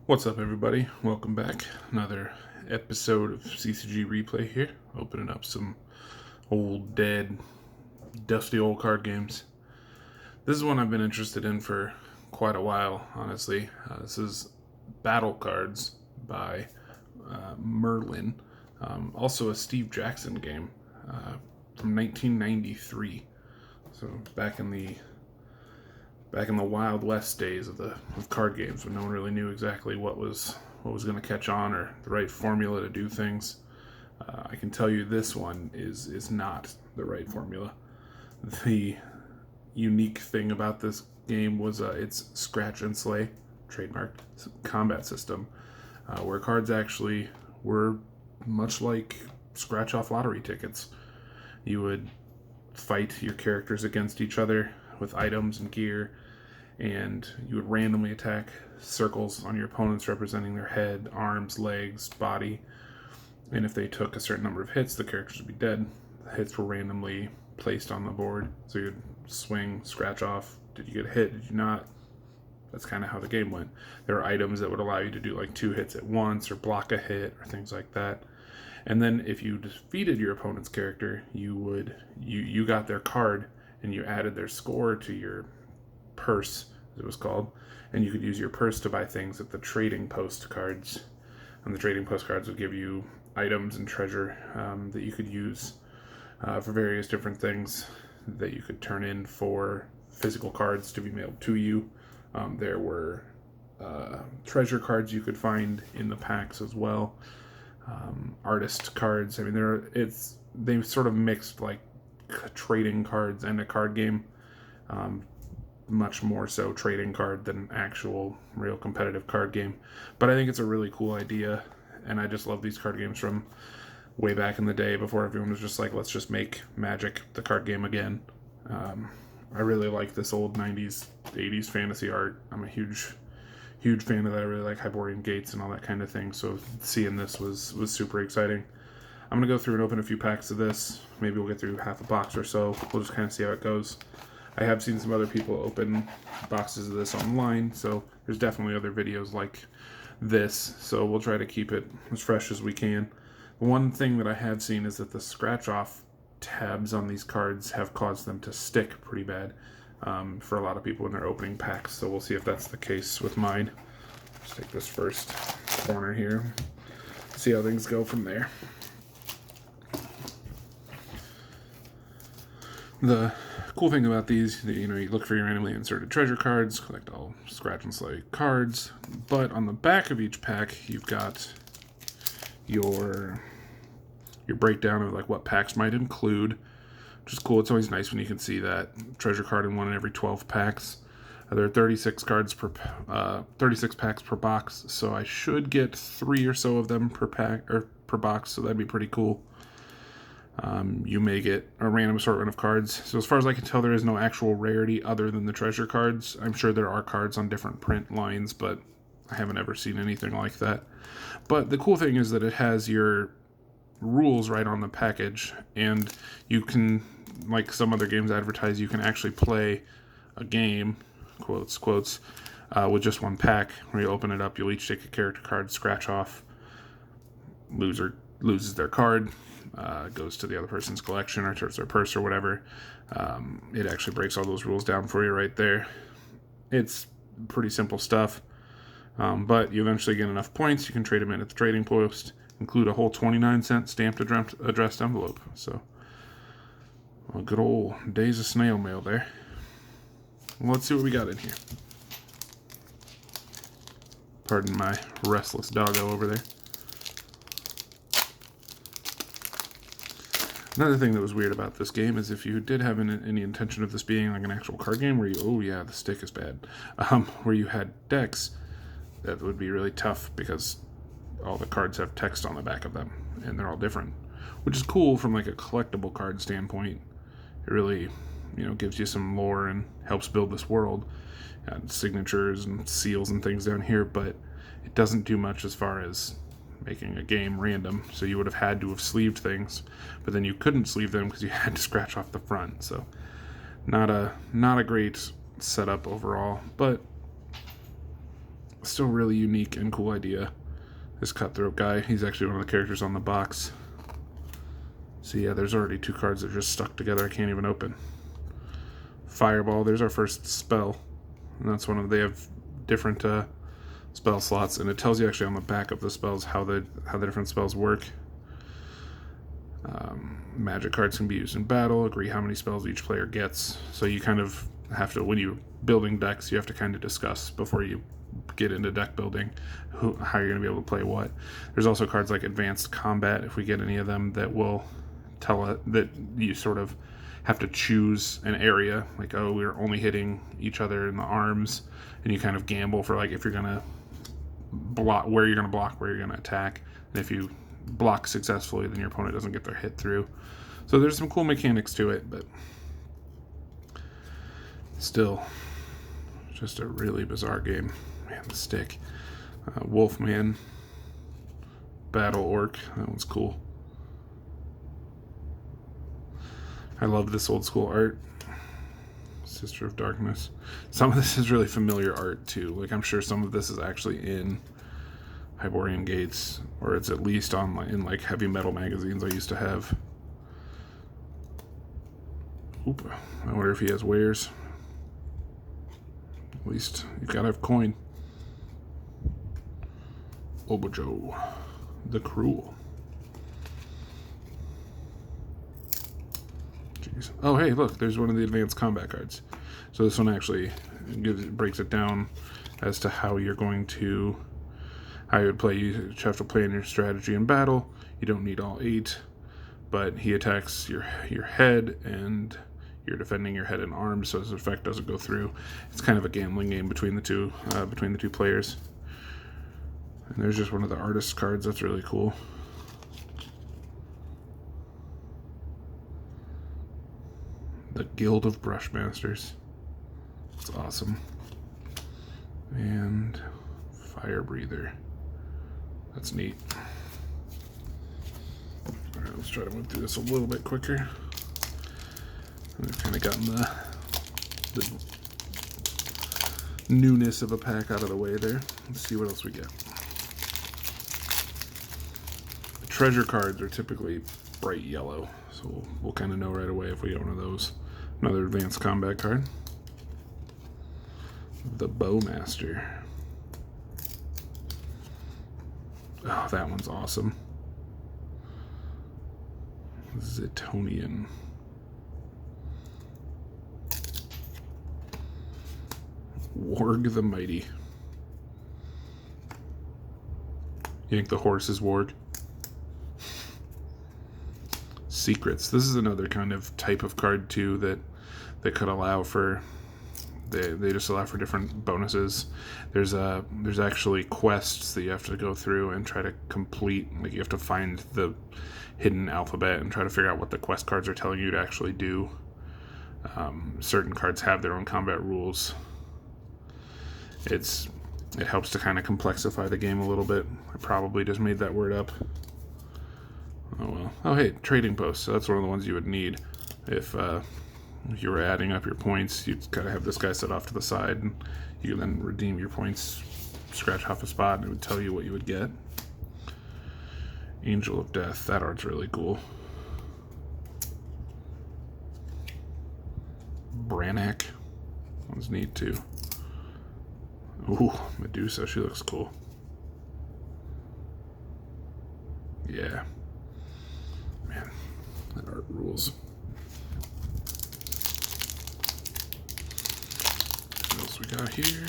What's up, everybody? Welcome back. Another episode of CCG Replay here. Opening up some old, dead, dusty old card games. This is one I've been interested in for quite a while, honestly. This is Battle Cards by Merlin. Also a Steve Jackson game from 1993. So back in the Wild West days of card games, when no one really knew exactly what was going to catch on or the right formula to do things. I can tell you this one is not the right formula. The unique thing about this game was its scratch and slay, trademarked combat system, where cards actually were much like scratch off lottery tickets. You would fight your characters against each other with items and gear, and you would randomly attack circles on your opponents representing their head, arms, legs, body. And if they took a certain number of hits, the characters would be dead. The hits were randomly placed on the board, so you'd swing, scratch off. Did you get a hit? Did you not? That's kind of how the game went. There were items that would allow you to do like 2 hits at once or block a hit or things like that. And then if you defeated your opponent's character, you got their card and you added their score to your purse, as it was called, and you could use your purse to buy things at the trading post cards. And the trading post cards would give you items and treasure that you could use for various different things that you could turn in for physical cards to be mailed to you. There were treasure cards you could find in the packs as well. Artist cards. I mean, they sort of mixed like trading cards and a card game. Much more so trading card than actual real competitive card game. But I think it's a really cool idea, and I just love these card games from way back in the day before everyone was just like, let's just make Magic the card game again. I really like this old 90s, 80s fantasy art. I'm a huge fan of that. I really like Hyborian Gates and all that kind of thing, so seeing this was super exciting. I'm going to go through and open a few packs of this. Maybe we'll get through half a box or so. We'll just kind of see how it goes. I have seen some other people open boxes of this online, so there's definitely other videos like this, so we'll try to keep it as fresh as we can. One thing that I have seen is that the scratch-off tabs on these cards have caused them to stick pretty bad for a lot of people when they're opening packs, so we'll see if that's the case with mine. Let's take this first corner here, see how things go from there. The cool thing about these, you look for your randomly inserted treasure cards, collect all scratch and slay cards, but on the back of each pack, you've got your breakdown of like what packs might include, which is cool. It's always nice when you can see that treasure card in one in every 12 packs. There are 36 cards 36 packs per box, so I should get 3 or so of them per pack or per box, so that'd be pretty cool. You may get a random assortment of cards. So as far as I can tell, there is no actual rarity other than the treasure cards. I'm sure there are cards on different print lines, but I haven't ever seen anything like that. But the cool thing is that it has your rules right on the package, and you can, like some other games advertise, you can actually play a game, quotes, with just one pack. Where you open it up, you'll each take a character card, scratch off. Loser loses their card. Goes to the other person's collection or towards their purse or whatever. It actually breaks all those rules down for you right there. It's pretty simple stuff, but you eventually get enough points. You can trade them in at the trading post. Include a whole 29-cent stamped addressed envelope. So, a good old days of snail mail there. Well, let's see what we got in here. Pardon my restless doggo over there. Another thing that was weird about this game is if you did have any intention of this being like an actual card game where the stick is bad, where you had decks, that would be really tough because all the cards have text on the back of them and they're all different, which is cool from like a collectible card standpoint. It really, gives you some lore and helps build this world. And signatures and seals and things down here, but it doesn't do much as far as making a game random, so you would have had to have sleeved things, but then you couldn't sleeve them because you had to scratch off the front. So not a great setup overall, but Still really unique and cool idea. This cutthroat guy, he's actually one of the characters on the box. So yeah, there's already 2 cards that are just stuck together I can't even open. Fireball, there's our first spell. And that's one of, they have different spell slots, and it tells you actually on the back of the spells how the different spells work. Magic cards can be used in battle. Agree how many spells each player gets. So you kind of have to, when you're building decks, you have to kind of discuss before you get into deck building how you're going to be able to play what. There's also cards like Advanced Combat, if we get any of them, that will tell it that you sort of have to choose an area, like, oh, we're only hitting each other in the arms, and you kind of gamble for, like, if you're going to block, where you're going to block, where you're going to attack, and if you block successfully, then your opponent doesn't get their hit through. So there's some cool mechanics to it, but still just a really bizarre game. Man, the stick. Wolfman. Battle Orc. That one's cool. I love this old school art. Sister of Darkness. Some of this is really familiar art too. Like, I'm sure some of this is actually in Hyborian Gates, or it's at least on in like heavy metal magazines I used to have. Oop. I wonder if he has wares. At least you've got to have coin. Obojo, the Cruel. Jeez. Oh, hey, look, there's one of the advanced combat cards. So this one actually breaks it down as to how you're going to, how you would play. You have to plan your strategy in battle. You don't need all 8, but he attacks your head, and you're defending your head and arms, so his effect doesn't go through. It's kind of a gambling game between the two players. And there's just one of the artist cards. That's really cool. The Guild of Brushmasters. That's awesome. And Fire Breather. That's neat. Alright, let's try to move through this a little bit quicker. We've kind of gotten the newness of a pack out of the way there. Let's see what else we get. The treasure cards are typically bright yellow, so we'll kind of know right away if we get one of those. Another advanced combat card. The Bowmaster. Oh, that one's awesome. Zetonian. Warg the Mighty. You think the horse is Warg? Secrets. This is another kind of type of card too that could allow for, they just allow for different bonuses. There's actually quests that you have to go through and try to complete. Like, you have to find the hidden alphabet and try to figure out what the quest cards are telling you to actually do. Certain cards have their own combat rules. It helps to kind of complexify the game a little bit. I probably just made that word up. Oh well. Oh hey, trading posts. So that's one of the ones you would need if you were adding up your points. You'd kind of have this guy set off to the side, and you could then redeem your points, scratch off a spot, and it would tell you what you would get. Angel of Death. That art's really cool. Branach. That one's neat too. Ooh, Medusa. She looks cool. Yeah. Man, that art rules. What else we got here?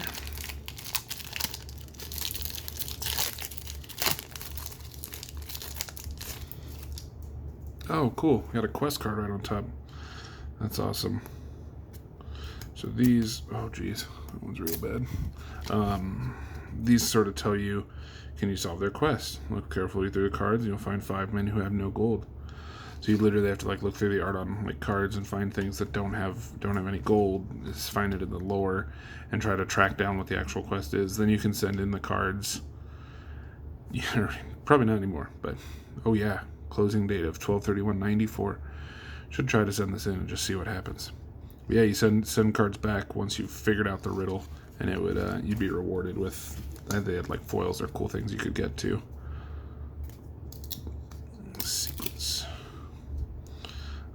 Oh, cool. Got a quest card right on top. That's awesome. So these, oh geez, that one's real bad. These sort of tell you, can you solve their quest? Look carefully through the cards, and you'll find 5 men who have no gold. So you literally have to like look through the art on like cards and find things that don't have any gold. Just find it in the lore and try to track down what the actual quest is. Then you can send in the cards. Yeah, probably not anymore, but oh yeah, closing date of 12/31/94. Should try to send this in and just see what happens. But yeah, you send cards back once you've figured out the riddle, and it would you'd be rewarded with They had like foils or cool things you could get too. Secrets.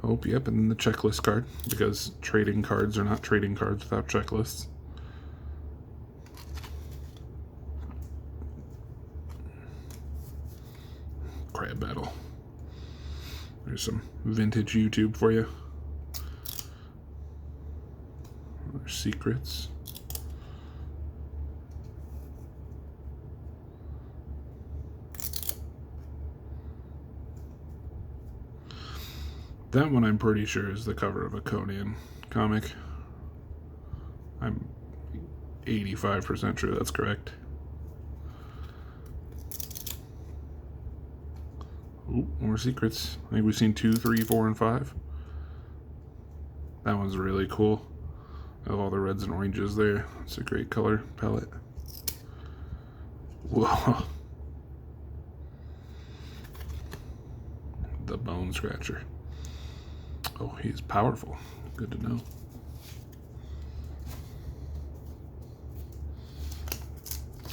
Oh, yep, and then the checklist card, because trading cards are not trading cards without checklists. Crab battle. There's some vintage YouTube for you. There's secrets. That one I'm pretty sure is the cover of a Conan comic. I'm 85% sure that's correct. Ooh, more secrets. I think we've seen 2, 3, 4, and 5. That one's really cool. I have all the reds and oranges there. It's a great color palette. Whoa. The Bone Scratcher. Oh, he's powerful. Good to know.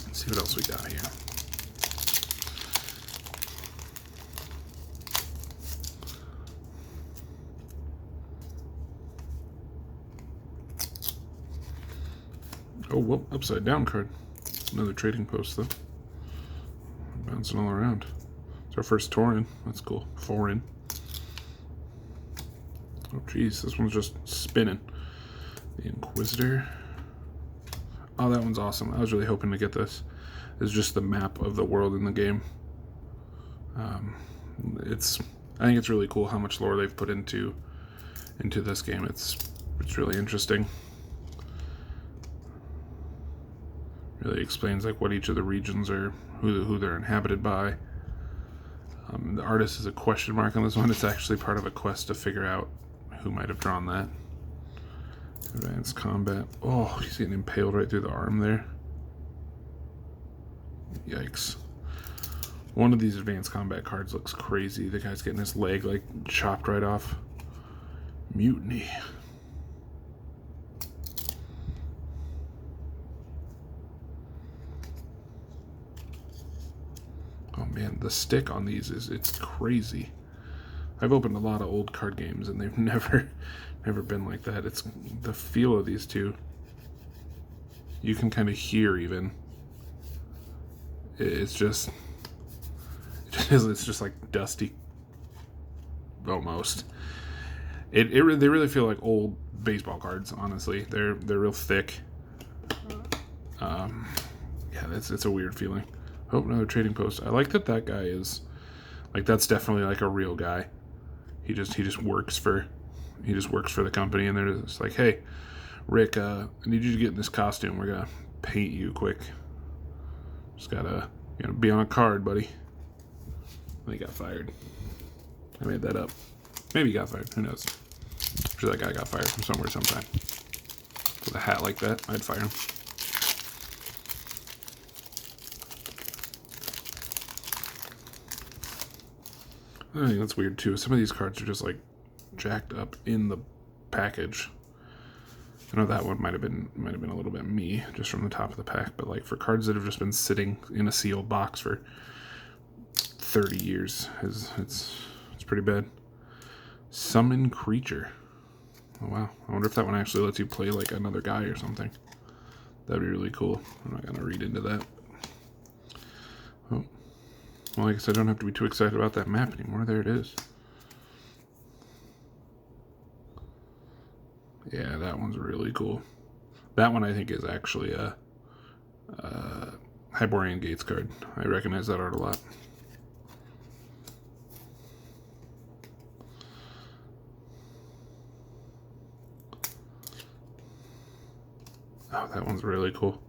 Let's see what else we got here. Oh, whoop, upside down card. Another trading post, though. Bouncing all around. It's our first Tauren. That's cool. Foreign. Oh, geez, this one's just spinning. The Inquisitor. Oh, that one's awesome. I was really hoping to get this. It's just the map of the world in the game. I think it's really cool how much lore they've put into this game. It's really interesting. Really explains like what each of the regions are, who they're inhabited by. The artist is a question mark on this one. It's actually part of a quest to figure out who might have drawn that. Advanced combat. Oh, he's getting impaled right through the arm there. Yikes. One of these advanced combat cards looks crazy. The guy's getting his leg like chopped right off. Mutiny. Oh man, the stick on these it's crazy. I've opened a lot of old card games and they've never been like that. It's the feel of these two. You can kind of hear even. It's just like dusty almost. They really feel like old baseball cards, honestly. They're real thick. Yeah, it's a weird feeling. Oh, another trading post. I like that guy is like, that's definitely like a real guy. He just works for the company, and they're just like, hey, Rick, I need you to get in this costume. We're gonna paint you quick. Just gotta be on a card, buddy. And he got fired. I made that up. Maybe he got fired. Who knows? I'm sure that guy got fired from somewhere sometime. With a hat like that, I'd fire him. I think that's weird too. Some of these cards are just like jacked up in the package. I know that one might have been a little bit me just from the top of the pack, but like for cards that have just been sitting in a sealed box for 30 years, it's pretty bad. Summon Creature. Oh wow. I wonder if that one actually lets you play like another guy or something. That'd be really cool. I'm not gonna read into that. Oh. Well, I guess I don't have to be too excited about that map anymore. There it is. Yeah, that one's really cool. That one I think is actually a Hyborian Gates card. I recognize that art a lot. Oh, that one's really cool.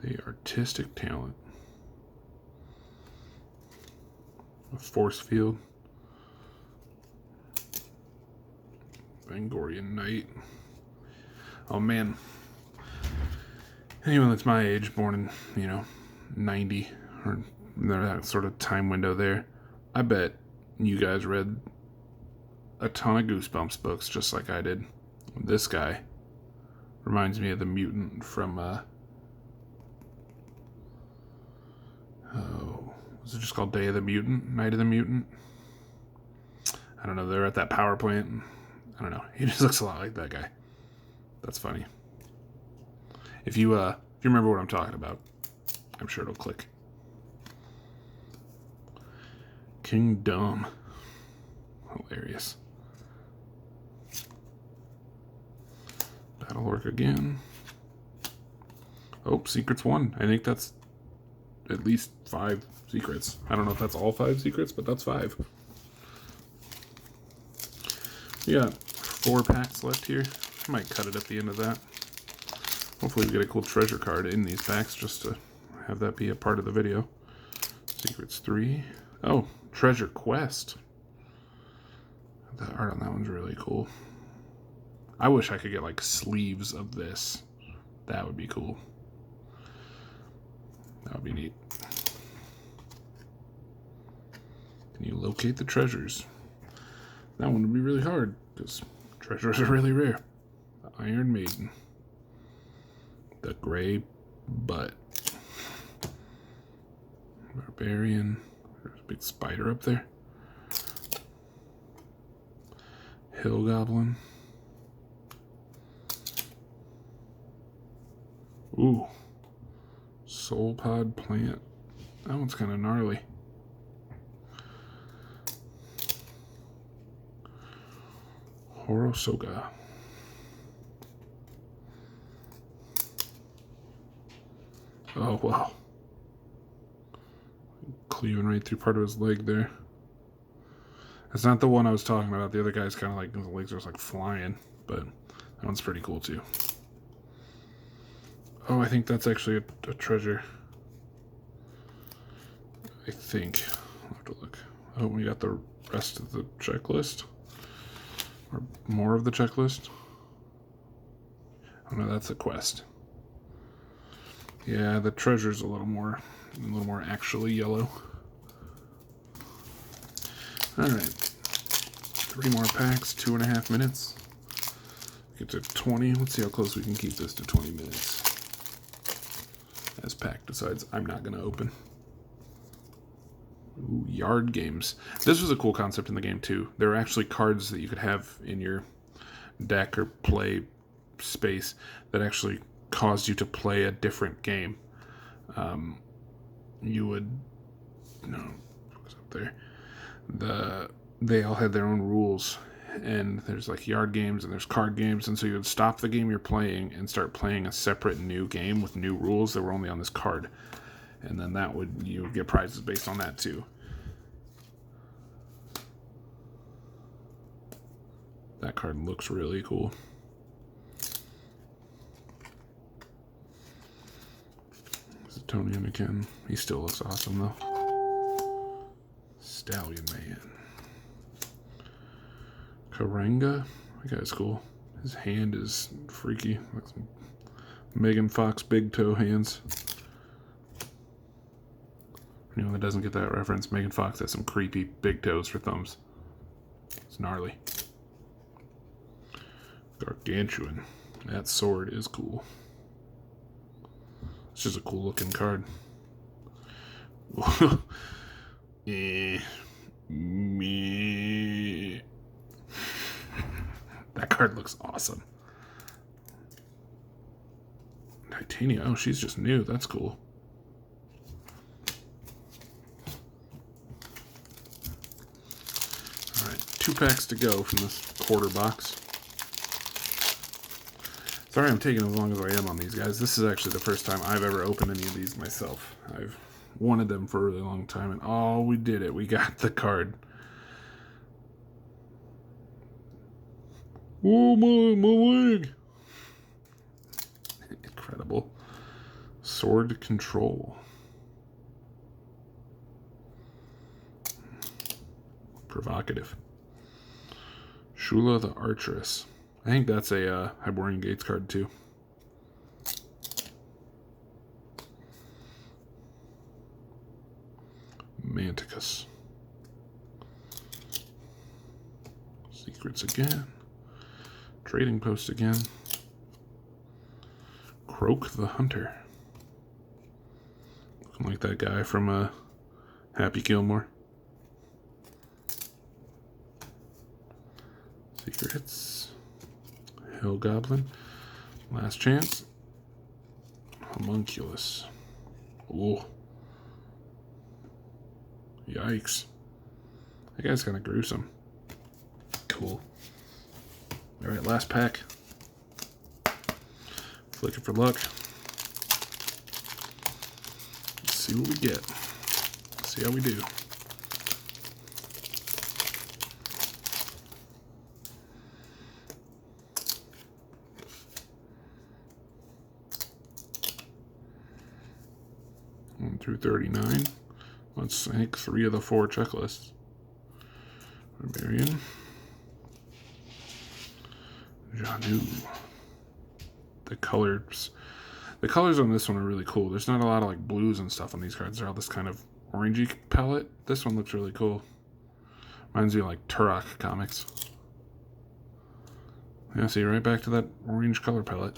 The artistic talent. A force field. Vangorian Knight. Oh man. Anyone that's my age, born in, 90, or that sort of time window there, I bet you guys read a ton of Goosebumps books just like I did. This guy reminds me of the mutant from, was it just called Day of the Mutant? Night of the Mutant? I don't know, they're at that power plant. I don't know, he just looks a lot like that guy. That's funny. If you remember what I'm talking about, I'm sure it'll click. Kingdom. Hilarious. That'll work again. Oh, secrets 1. I think that's at least 5 secrets. I don't know if that's all 5 secrets, but that's 5. We got 4 packs left here. I might cut it at the end of that. Hopefully we get a cool treasure card in these packs just to have that be a part of the video. Secrets 3. Oh, treasure quest. The art on that one's really cool. I wish I could get like sleeves of this. That would be cool. That would be neat. Can you locate the treasures? That one would be really hard because treasures are really rare. The Iron Maiden. The Gray Butt. Barbarian. There's a big spider up there. Hill Goblin. Ooh. Soul Pod Plant. That one's kind of gnarly. Horosoga. Oh, wow. Cleaving right through part of his leg there. That's not the one I was talking about. The other guy's kind of like, his legs are just like flying. But that one's pretty cool too. Oh, I think that's actually a treasure. I think. I'll have to look. Oh, we got the rest of the checklist. Or more of the checklist. Oh no, that's a quest. Yeah, the treasure's a little more actually yellow. Alright. 3 more packs, 2.5 minutes. Get to 20. Let's see how close we can keep this to 20 minutes. As Pack decides I'm not going to open. Ooh, yard games. This was a cool concept in the game too. There were actually cards that you could have in your deck or play space that actually caused you to play a different game. You would, no, what's up there? They all had their own rules, and there's like yard games and there's card games, and so you would stop the game you're playing and start playing a separate new game with new rules that were only on this card, and then you would get prizes based on that too. That card looks really cool. Tonian again. He still looks awesome though. Stallion Man. Karanga. That guy's cool. His hand is freaky. Like some Megan Fox big toe hands. For anyone that doesn't get that reference, Megan Fox has some creepy big toes for thumbs. It's gnarly. Gargantuan. That sword is cool. It's just a cool looking card. That card looks awesome. Titania. Oh, she's just new. That's cool. Alright, 2 packs to go from this quarter box. Sorry I'm taking as long as I am on these guys. This is actually the first time I've ever opened any of these myself. I've wanted them for a really long time, and oh, we did it. We got the card. Oh, my leg. Incredible. Sword Control. Provocative. Shula the Archeress. I think that's a Hyborian Gates card too. Manticus. Secrets again. Trading post again. Croak the Hunter. Looking like that guy from Happy Gilmore. Secrets. Hill Goblin. Last chance. Homunculus. Oh. Yikes. That guy's kind of gruesome. Cool. Alright, last pack. Flicking for luck. Let's see what we get. See how we do. One through 39. Let's think 3 of the 4 checklists. Barbarian. Janu. The colors on this one are really cool. There's not a lot of like blues and stuff on these cards. They're all this kind of orangey palette. This one looks really cool. Reminds me of like Turok comics. Yeah, see, right back to that orange color palette.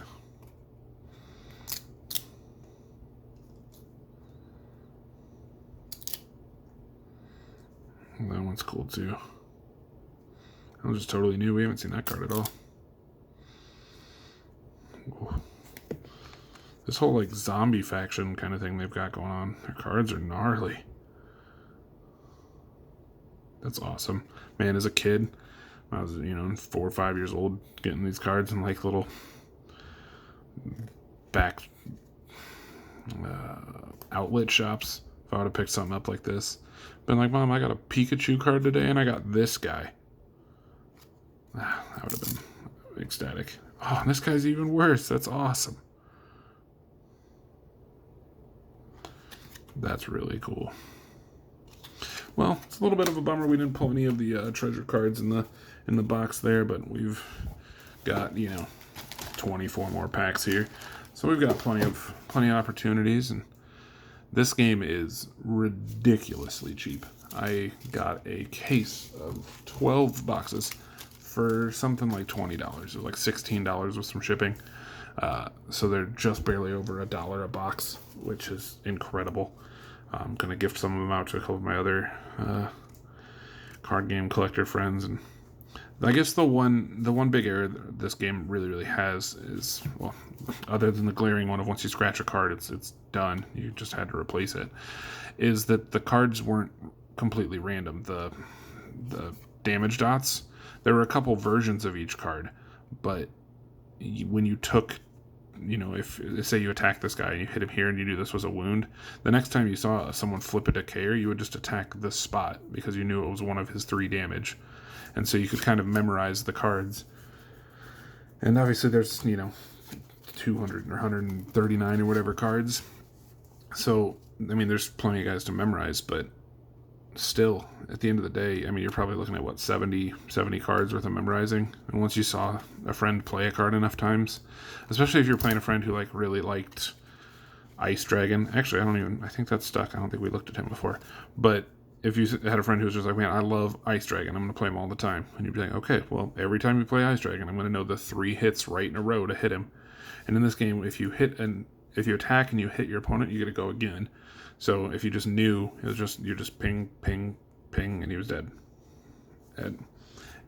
That one's cool too. That was just totally new. We haven't seen that card at all. Whoa. This whole like zombie faction kind of thing they've got going on. Their cards are gnarly. That's awesome. Man, as a kid, I was, 4 or 5 years old, getting these cards in like little back outlet shops. If I would have picked something up like this, been like, Mom, I got a Pikachu card today and I got this guy. That would have been ecstatic. Oh, this guy's even worse. That's awesome. That's really cool. Well, it's a little bit of a bummer we didn't pull any of the treasure cards in the box there, but we've got 24 more packs here, so we've got plenty of opportunities. And this game is ridiculously cheap. I got a case of 12 boxes for something like $20. It was like $16 with some shipping. So they're just barely over $1 a box, which is incredible. I'm going to gift some of them out to a couple of my other card game collector friends. And I guess the one big error this game really has is, well, other than the glaring one of once you scratch a card, it's done. You just had to replace it. Is that the cards weren't completely random. The damage dots, there were a couple versions of each card, but when you took, if say you attack this guy and you hit him here and you knew this was a wound, the next time you saw someone flip a decayer, you would just attack this spot because you knew it was one of his 3 damage. And so you could kind of memorize the cards. And obviously there's, 200 or 139 or whatever cards. So, there's plenty of guys to memorize, but still, at the end of the day, you're probably looking at, 70 cards worth of memorizing. And once you saw a friend play a card enough times, especially if you're playing a friend who, really liked Ice Dragon. Actually, I think that's stuck. I don't think we looked at him before. But if you had a friend who was just like, man, I love Ice Dragon, I'm going to play him all the time. And you'd be like, okay, well, every time you play Ice Dragon, I'm going to know the 3 hits right in a row to hit him. And in this game, if you attack and you hit your opponent, you get to go again. So if you just knew, you're just ping, ping, ping, and he was dead.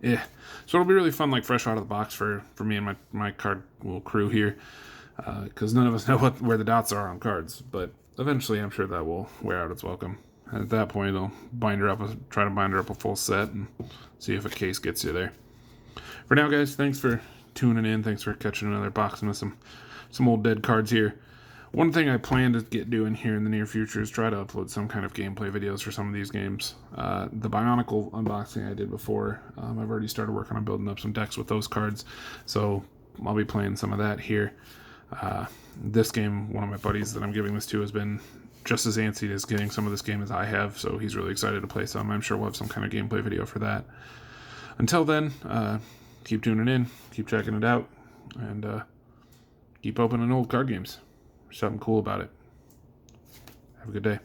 Yeah. So it'll be really fun, fresh out of the box for me and my card little crew here, because none of us know where the dots are on cards. But eventually, I'm sure that will wear out its welcome. And at that point, I'll try to bind her up a full set and see if a case gets you there. For now, guys, thanks for tuning in. Thanks for catching another boxing with some old dead cards here. One thing I plan to get doing here in the near future is try to upload some kind of gameplay videos for some of these games. The Bionicle unboxing I did before, I've already started working on building up some decks with those cards, so I'll be playing some of that here. This game, one of my buddies that I'm giving this to has been just as antsy as getting some of this game as I have, so he's really excited to play some. I'm sure we'll have some kind of gameplay video for that. Until then, keep tuning in, keep checking it out, and keep opening old card games. There's something cool about it. Have a good day.